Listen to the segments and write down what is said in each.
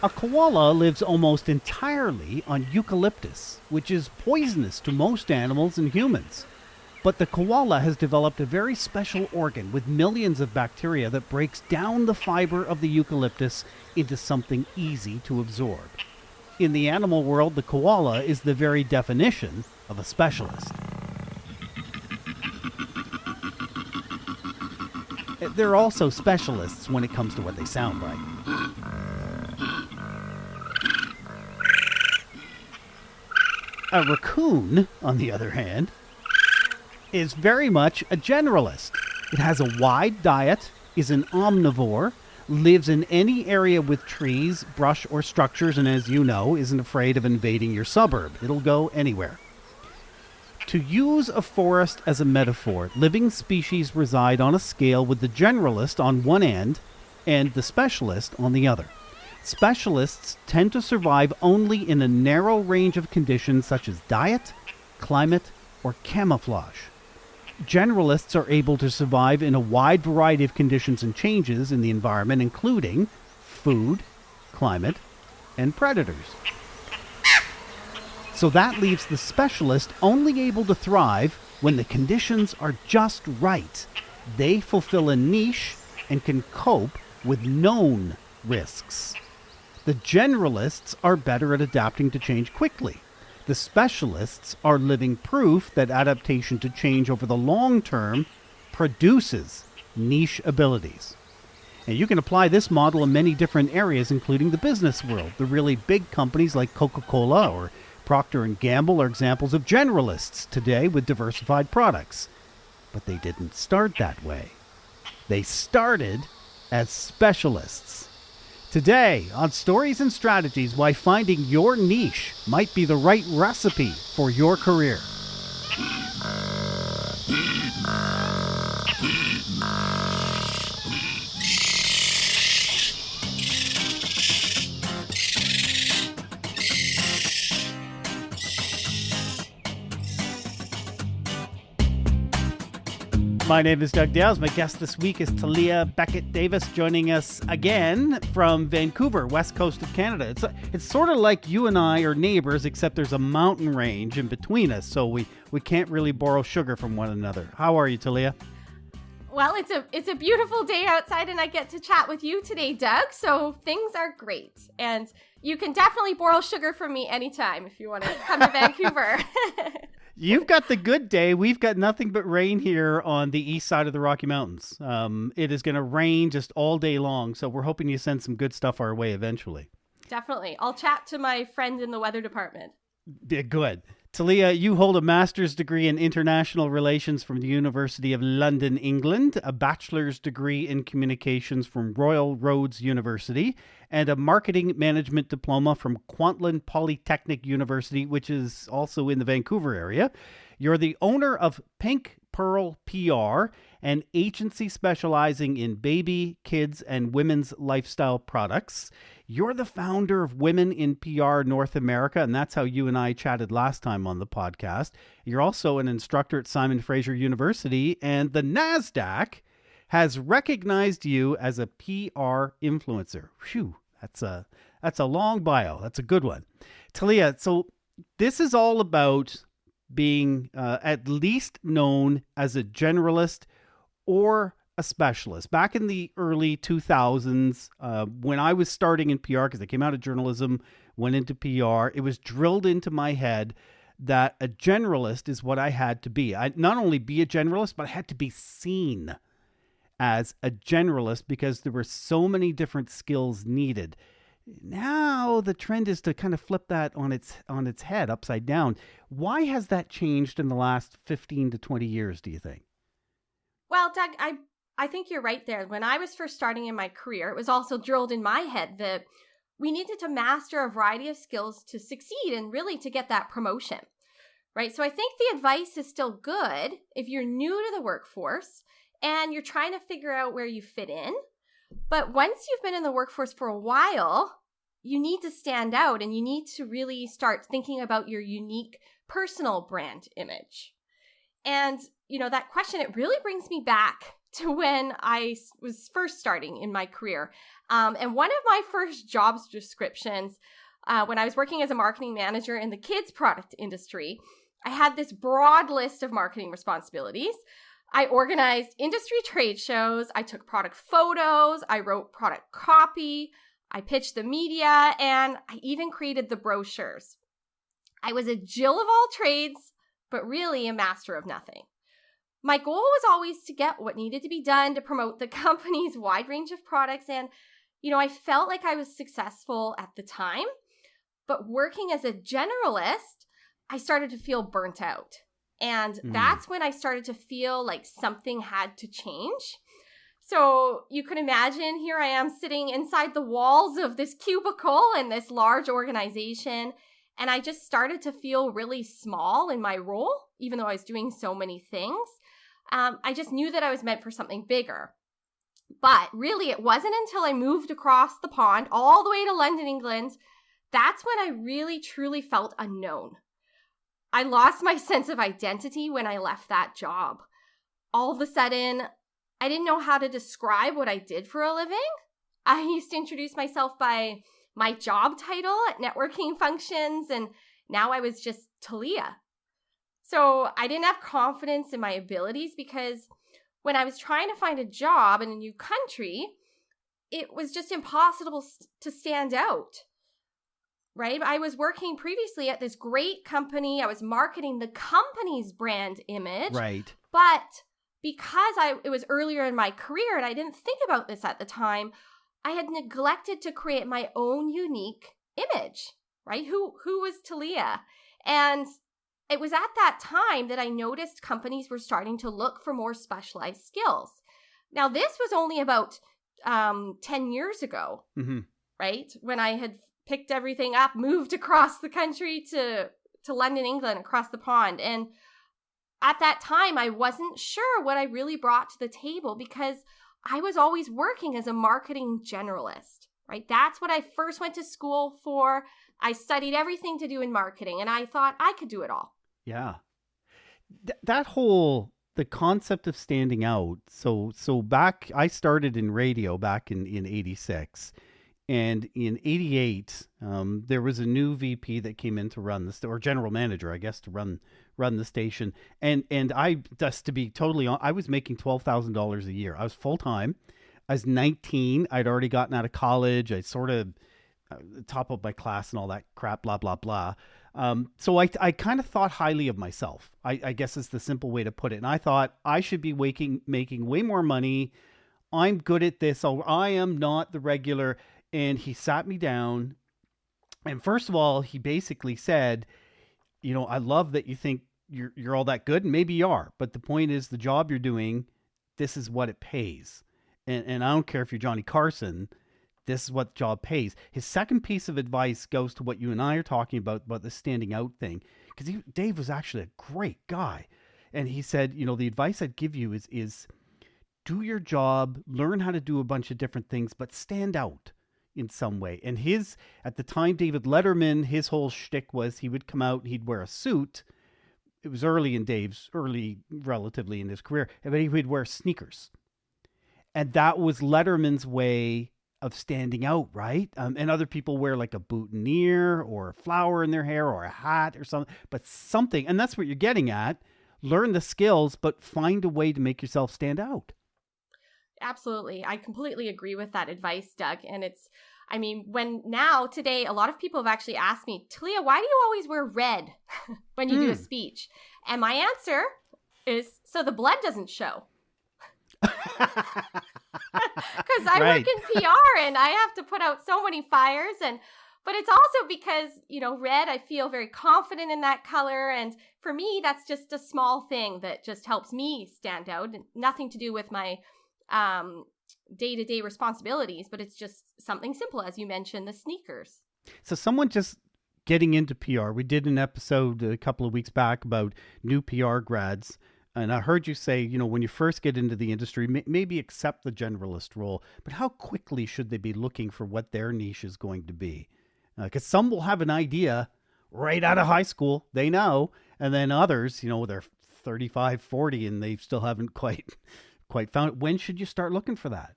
A koala lives almost entirely on eucalyptus, which is poisonous to most animals and humans. But the koala has developed a very special organ with millions of bacteria that breaks down the fiber of the eucalyptus into something easy to absorb. In the animal world, the koala is the very definition of a specialist. They're also specialists when it comes to what they sound like. A raccoon, on the other hand, is very much a generalist. It has a wide diet, is an omnivore, lives in any area with trees, brush, or structures, and as you know, isn't afraid of invading your suburb. It'll go anywhere. To use a forest as a metaphor, living species reside on a scale with the generalist on one end and the specialist on the other. Specialists tend to survive only in a narrow range of conditions such as diet, climate, or camouflage. Generalists are able to survive in a wide variety of conditions and changes in the environment, including food, climate, and predators. So that leaves the specialist only able to thrive when the conditions are just right. They fulfill a niche and can cope with known risks. The generalists are better at adapting to change quickly. The specialists are living proof that adaptation to change over the long term produces niche abilities. And you can apply this model in many different areas, including the business world. The really big companies like Coca-Cola or Procter & Gamble are examples of generalists today with diversified products. But they didn't start that way. They started as specialists. Today, on Stories and Strategies, why finding your niche might be the right recipe for your career. My name is Doug Dales. My guest this week is Talia Beckett-Davis, joining us again from Vancouver, west coast of Canada. It's sort of like you and I are neighbors, except there's a mountain range in between us, so we can't really borrow sugar from one another. How are you, Talia? Well, it's a beautiful day outside, and I get to chat with you today, Doug, so things are great. And you can definitely borrow sugar from me anytime if you want to come to Vancouver. You've got the good day. We've got nothing but rain here on the east side of the Rocky Mountains. It is going to rain just all day long, so we're hoping you send some good stuff our way eventually. Definitely. I'll chat to my friend in the weather department. Yeah, good. Talia, you hold a master's degree in international relations from the University of London, England, a bachelor's degree in communications from Royal Roads University, and a marketing management diploma from Kwantlen Polytechnic University, which is also in the Vancouver area. You're the owner of Pink Pearl PR, an agency specializing in baby, kids, and women's lifestyle products. You're the founder of Women in PR North America, and that's how you and I chatted last time on the podcast. You're also an instructor at Simon Fraser University, and the NASDAQ has recognized you as a PR influencer. Phew, that's a long bio. That's a good one. Talia, so this is all about being at least known as a generalist or a specialist. Back in the early 2000s, when I was starting in PR, because I came out of journalism, went into PR, it was drilled into my head that a generalist is what I had to be. I not only be a generalist, but I had to be seen as a generalist because there were so many different skills needed. Now the trend is to kind of flip that on its head, upside down. Why has that changed in the last 15 to 20 years, do you think? Well, Doug, I think you're right there. When I was first starting in my career, it was also drilled in my head that we needed to master a variety of skills to succeed and really to get that promotion, right? So I think the advice is still good if you're new to the workforce and you're trying to figure out where you fit in. But once you've been in the workforce for a while, you need to stand out and you need to really start thinking about your unique personal brand image. And, that question, it really brings me back to when I was first starting in my career. And one of my first job descriptions, when I was working as a marketing manager in the kids product industry, I had this broad list of marketing responsibilities. I organized industry trade shows, I took product photos, I wrote product copy, I pitched the media, and I even created the brochures. I was a Jill of all trades, but really a master of nothing. My goal was always to get what needed to be done to promote the company's wide range of products. And, I felt like I was successful at the time, but working as a generalist, I started to feel burnt out. And that's when I started to feel like something had to change. So you can imagine, here I am sitting inside the walls of this cubicle in this large organization. And I just started to feel really small in my role, even though I was doing so many things. I just knew that I was meant for something bigger. But really, it wasn't until I moved across the pond all the way to London, England, that's when I really, truly felt unknown. I lost my sense of identity when I left that job. All of a sudden, I didn't know how to describe what I did for a living. I used to introduce myself by my job title at networking functions, and now I was just Talia. So I didn't have confidence in my abilities because when I was trying to find a job in a new country, it was just impossible to stand out. Right? I was working previously at this great company. I was marketing the company's brand image. Right. But because it was earlier in my career and I didn't think about this at the time, I had neglected to create my own unique image, right? Who was Talia? And it was at that time that I noticed companies were starting to look for more specialized skills. Now, this was only about 10 years ago, right? When I had picked everything up, moved across the country to London, England, across the pond. And at that time, I wasn't sure what I really brought to the table because I was always working as a marketing generalist, right? That's what I first went to school for. I studied everything to do in marketing, and I thought I could do it all. Yeah. The concept of standing out. So back, I started in radio back in 86. And in 88, there was a new VP that came in to run or general manager, I guess, to run the station. And I, just to be totally honest, I was making $12,000 a year. I was full time. I was 19. I'd already gotten out of college. I sort of top of my class and all that crap, blah, blah, blah. So I kind of thought highly of myself, I guess is the simple way to put it. And I thought I should be making way more money. I'm good at this. I am not the regular. And he sat me down. And first of all, he basically said, I love that you think you're all that good. And maybe you are. But the point is, the job you're doing, this is what it pays. And I don't care if you're Johnny Carson. This is what the job pays. His second piece of advice goes to what you and I are talking about the standing out thing. Because Dave was actually a great guy. And he said, the advice I'd give you is do your job, learn how to do a bunch of different things, but stand out in some way. And at the time, David Letterman, his whole shtick was he would come out, he'd wear a suit. It was early relatively in his career, but he would wear sneakers. And that was Letterman's way of standing out, right? And other people wear like a boutonniere or a flower in their hair or a hat or something, but something, and that's what you're getting at. Learn the skills, but find a way to make yourself stand out. Absolutely. I completely agree with that advice, Doug. And today, a lot of people have actually asked me, Talia, why do you always wear red when you do a speech? And my answer is, so the blood doesn't show. Because I work in PR and I have to put out so many fires. But it's also because, red, I feel very confident in that color. And for me, that's just a small thing that just helps me stand out. And nothing to do with my day-to-day responsibilities, but it's just something simple, as you mentioned, the sneakers. So someone just getting into PR, we did an episode a couple of weeks back about new PR grads, and I heard you say, when you first get into the industry, maybe accept the generalist role, but how quickly should they be looking for what their niche is going to be? Because some will have an idea right out of high school, they know, and then others, they're 35, 40, and they still haven't quite quite found it. When should you start looking for that?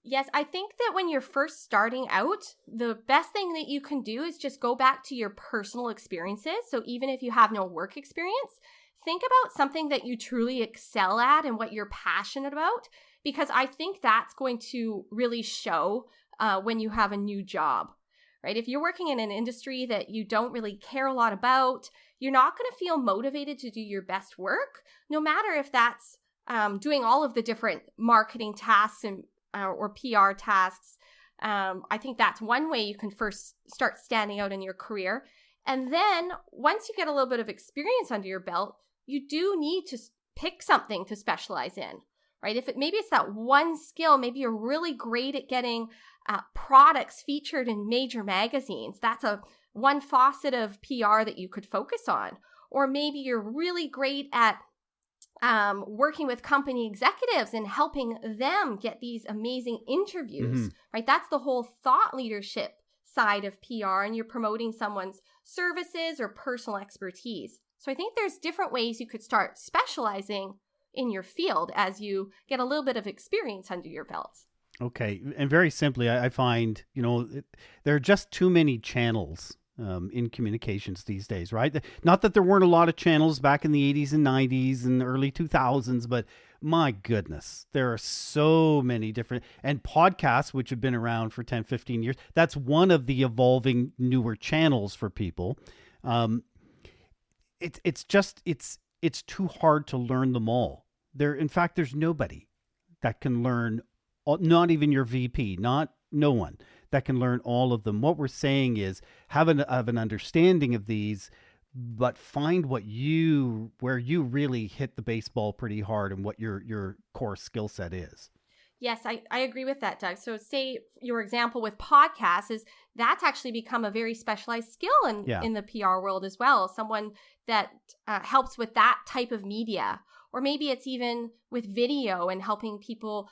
Yes, I think that when you're first starting out, the best thing that you can do is just go back to your personal experiences. So even if you have no work experience, think about something that you truly excel at and what you're passionate about, because I think that's going to really show when you have a new job, right? If you're working in an industry that you don't really care a lot about, you're not going to feel motivated to do your best work, no matter if that's doing all of the different marketing tasks and or PR tasks. I think that's one way you can first start standing out in your career. And then once you get a little bit of experience under your belt, you do need to pick something to specialize in, right? Maybe it's that one skill, maybe you're really great at getting products featured in major magazines. That's one facet of PR that you could focus on. Or maybe you're really great at working with company executives and helping them get these amazing interviews, right? That's the whole thought leadership side of PR, and you're promoting someone's services or personal expertise. So I think there's different ways you could start specializing in your field as you get a little bit of experience under your belt. Okay. And very simply, I find, there are just too many channels in communications these days, right? Not that there weren't a lot of channels back in the 80s and 90s and early 2000s, but my goodness, there are so many different, and podcasts, which have been around for 10, 15 years, that's one of the evolving newer channels for people. It's too hard to learn them all. In fact, there's nobody that can learn, not even your VP, no one that can learn all of them. What we're saying is have an understanding of these, but find where you really hit the baseball pretty hard and what your core skill set is. Yes, I agree with that, Doug. So say your example with podcasts is that's actually become a very specialized skill in the PR world as well. Someone that helps with that type of media, or maybe it's even with video and helping people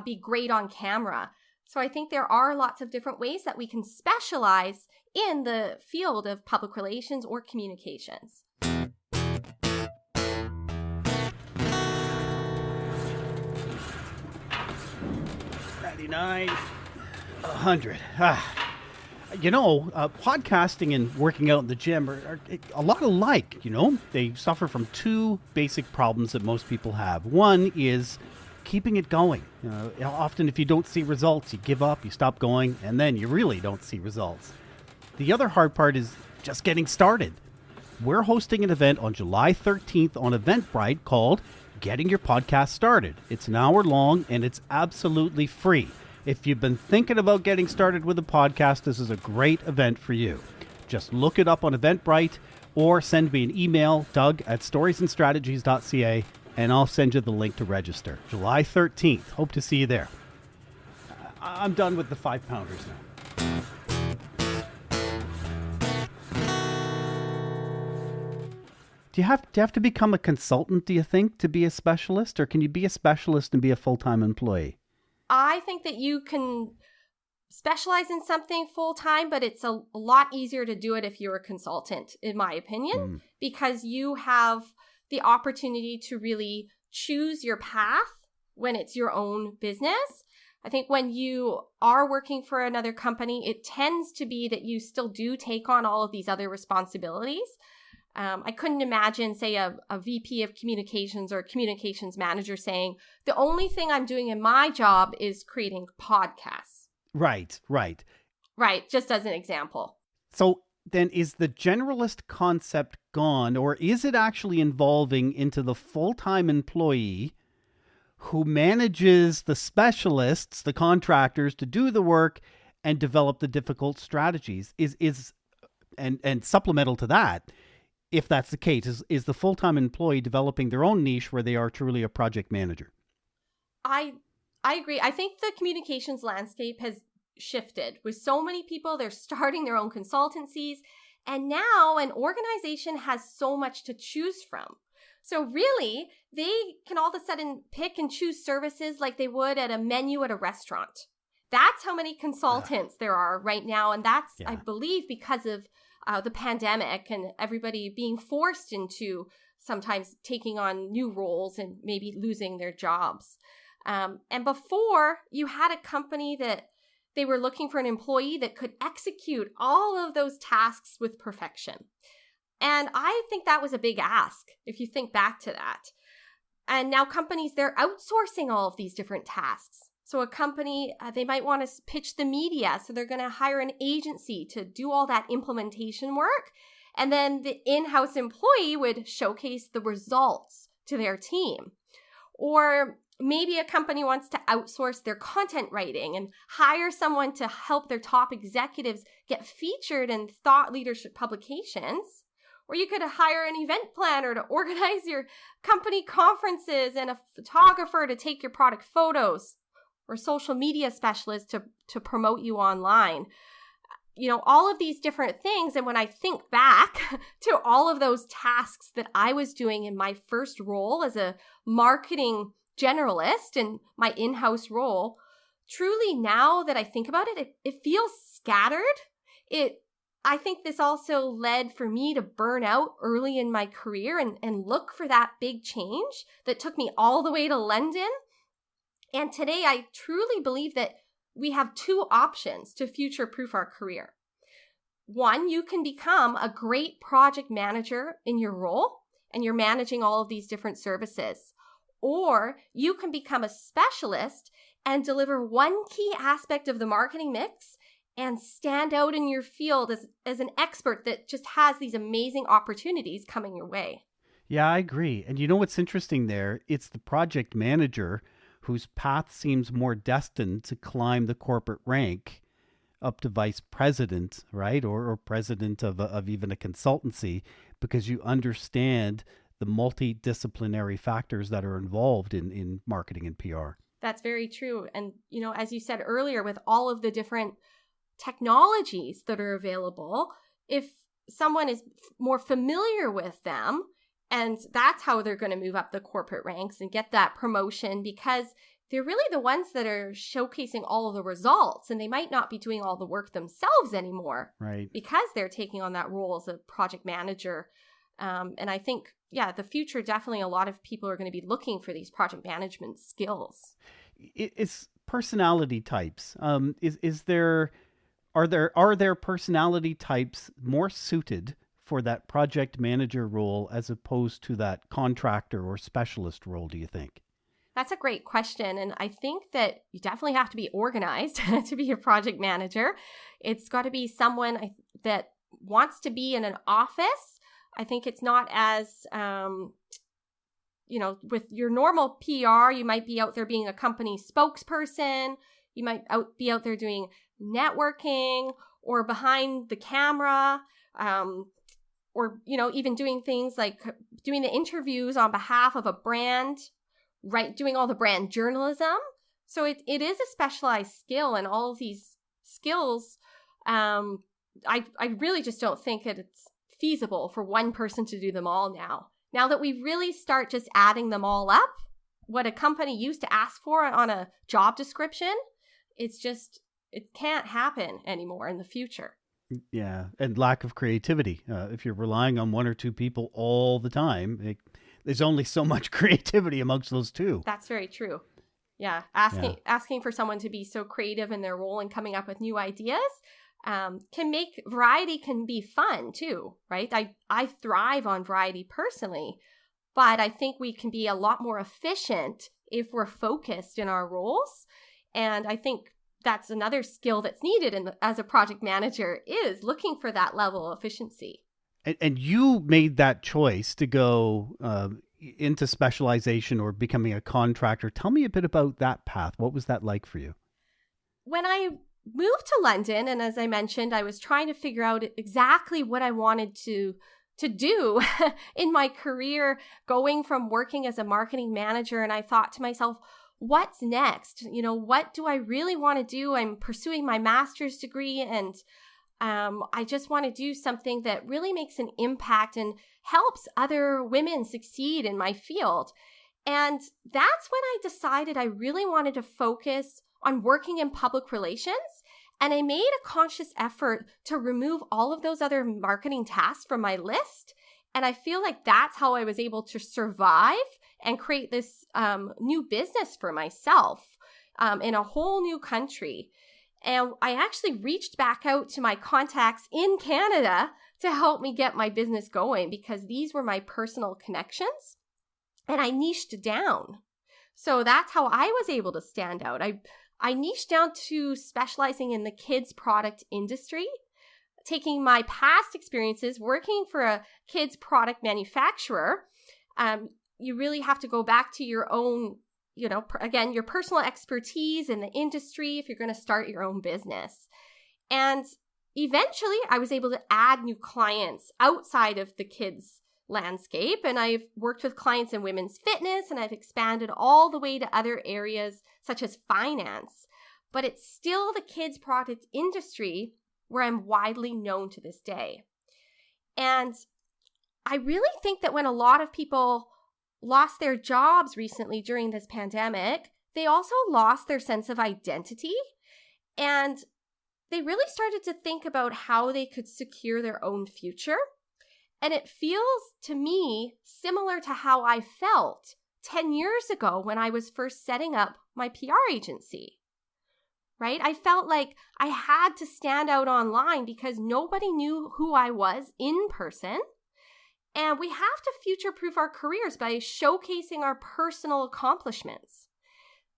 be great on camera. So I think there are lots of different ways that we can specialize in the field of public relations or communications. 99, 100. Podcasting and working out in the gym are a lot alike. They suffer from two basic problems that most people have. One is keeping it going. Often if you don't see results, you give up, you stop going, and then you really don't see results. The other hard part is just getting started. We're hosting an event on July 13th on Eventbrite called Getting Your Podcast Started. It's an hour long and it's absolutely free. If you've been thinking about getting started with a podcast, this is a great event for you. Just look it up on Eventbrite or send me an email, doug@storiesandstrategies.ca, and I'll send you the link to register. July 13th. Hope to see you there. I'm done with the 5-pounders now. Do you have to become a consultant, do you think, to be a specialist? Or can you be a specialist and be a full-time employee? I think that you can specialize in something full-time, but it's a lot easier to do it if you're a consultant, in my opinion, because you have the opportunity to really choose your path when it's your own business. I think when you are working for another company, it tends to be that you still do take on all of these other responsibilities. I couldn't imagine, say, a VP of communications or a communications manager saying, the only thing I'm doing in my job is creating podcasts. Right. Right, just as an example. So then is the generalist concept gone, or is it actually evolving into the full-time employee who manages the specialists, the contractors, to do the work and develop the difficult strategies? And supplemental to that, if that's the case, is the full-time employee developing their own niche where they are truly a project manager? I agree. I think the communications landscape has shifted. With so many people, they're starting their own consultancies, and now an organization has so much to choose from. So really, they can all of a sudden pick and choose services like they would at a menu at a restaurant. That's how many consultants there are right now, and that's, I believe, because of the pandemic and everybody being forced into sometimes taking on new roles and maybe losing their jobs. And before, you had a company that they were looking for an employee that could execute all of those tasks with perfection. And I think that was a big ask, if you think back to that. And now companies, they're outsourcing all of these different tasks. So a company, they might want to pitch the media. So they're going to hire an agency to do all that implementation work. And then the in-house employee would showcase the results to their team. Or maybe a company wants to outsource their content writing and hire someone to help their top executives get featured in thought leadership publications. Or you could hire an event planner to organize your company conferences and a photographer to take your product photos, or social media specialist to promote you online. All of these different things. And when I think back to all of those tasks that I was doing in my first role as a marketing generalist and my in-house role, truly now that I think about it, it feels scattered. I think this also led for me to burn out early in my career and look for that big change that took me all the way to London. And today I truly believe that we have two options to future-proof our career. One, you can become a great project manager in your role, and you're managing all of these different services. Or you can become a specialist and deliver one key aspect of the marketing mix and stand out in your field as an expert that just has these amazing opportunities coming your way. Yeah, I agree. And you know what's interesting there? It's the project manager whose path seems more destined to climb the corporate rank up to vice president, right? Or president of even a consultancy, because you understand the multidisciplinary factors that are involved in marketing and PR. That's very true. And, as you said earlier, with all of the different technologies that are available, if someone is more familiar with them, and that's how they're going to move up the corporate ranks and get that promotion, because they're really the ones that are showcasing all of the results, and they might not be doing all the work themselves anymore, right? Because they're taking on that role as a project manager. And I think, the future, definitely a lot of people are going to be looking for these project management skills. It's personality types. Are there personality types more suited for that project manager role as opposed to that contractor or specialist role, do you think? That's a great question. And I think that you definitely have to be organized to be a project manager. It's got to be someone that wants to be in an office. I think it's not as, with your normal PR, you might be out there being a company spokesperson. You might be out there doing networking or behind the camera, or, even doing things like doing the interviews on behalf of a brand, right? Doing all the brand journalism. So it is a specialized skill, and all of these skills, I really just don't think that it's feasible for one person to do them all now. Now that we really start just adding them all up, what a company used to ask for on a job description, it can't happen anymore in the future. Yeah, and lack of creativity. If you're relying on one or two people all the time, there's only so much creativity amongst those two. That's very true. Yeah, asking for someone to be so creative in their role and coming up with new ideas variety can be fun too, right? I thrive on variety personally, but I think we can be a lot more efficient if we're focused in our roles. And I think that's another skill that's needed as a project manager, is looking for that level of efficiency. And you made that choice to go into specialization or becoming a contractor. Tell me a bit about that path. What was that like for you? When I moved to London, and as I mentioned, I was trying to figure out exactly what I wanted to do in my career, going from working as a marketing manager. And I thought to myself, what's next? What do I really want to do? I'm pursuing my master's degree, and I just want to do something that really makes an impact and helps other women succeed in my field. And that's when I decided I really wanted to focus on working in public relations. And I made a conscious effort to remove all of those other marketing tasks from my list And I feel like that's how I was able to survive and create this new business for myself in a whole new country. And I actually reached back out to my contacts in Canada to help me get my business going, because these were my personal connections and I niched down. So that's how I was able to stand out. I niched down to specializing in the kids product industry, taking my past experiences working for a kids product manufacturer. You really have to go back to your own, again, your personal expertise in the industry if you're going to start your own business. And eventually I was able to add new clients outside of the kids landscape. And I've worked with clients in women's fitness, and I've expanded all the way to other areas such as finance. But it's still the kids product industry where I'm widely known to this day. And I really think that when a lot of people lost their jobs recently during this pandemic, they also lost their sense of identity. And they really started to think about how they could secure their own future. And it feels to me similar to how I felt 10 years ago when I was first setting up my PR agency, right? I felt like I had to stand out online because nobody knew who I was in person. And we have to future-proof our careers by showcasing our personal accomplishments.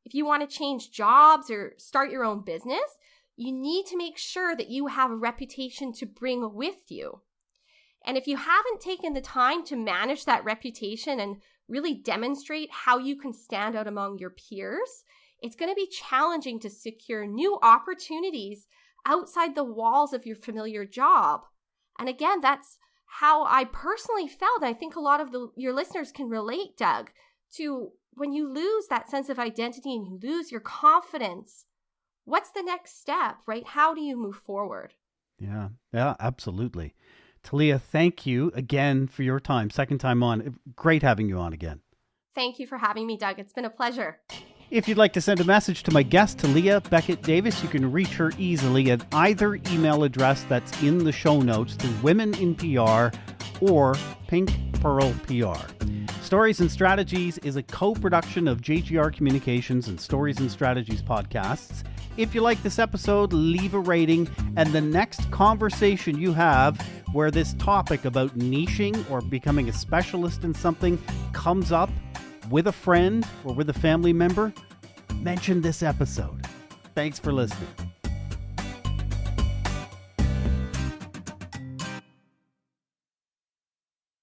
If you want to change jobs or start your own business, you need to make sure that you have a reputation to bring with you. And if you haven't taken the time to manage that reputation and really demonstrate how you can stand out among your peers, it's going to be challenging to secure new opportunities outside the walls of your familiar job. And again, that's how I personally felt. I think a lot of your listeners can relate, Doug, to when you lose that sense of identity and you lose your confidence. What's the next step, right? How do you move forward? Yeah, absolutely. Talia, thank you again for your time. Second time on. Great having you on again. Thank you for having me, Doug. It's been a pleasure. If you'd like to send a message to my guest, Talia Beckett Davis, you can reach her easily at either email address that's in the show notes through Women in PR or Pink Pearl PR. Stories and Strategies is a co-production of JGR Communications and Stories and Strategies podcasts. If you like this episode, leave a rating, and the next conversation you have where this topic about niching or becoming a specialist in something comes up with a friend or with a family member, mention this episode. Thanks for listening.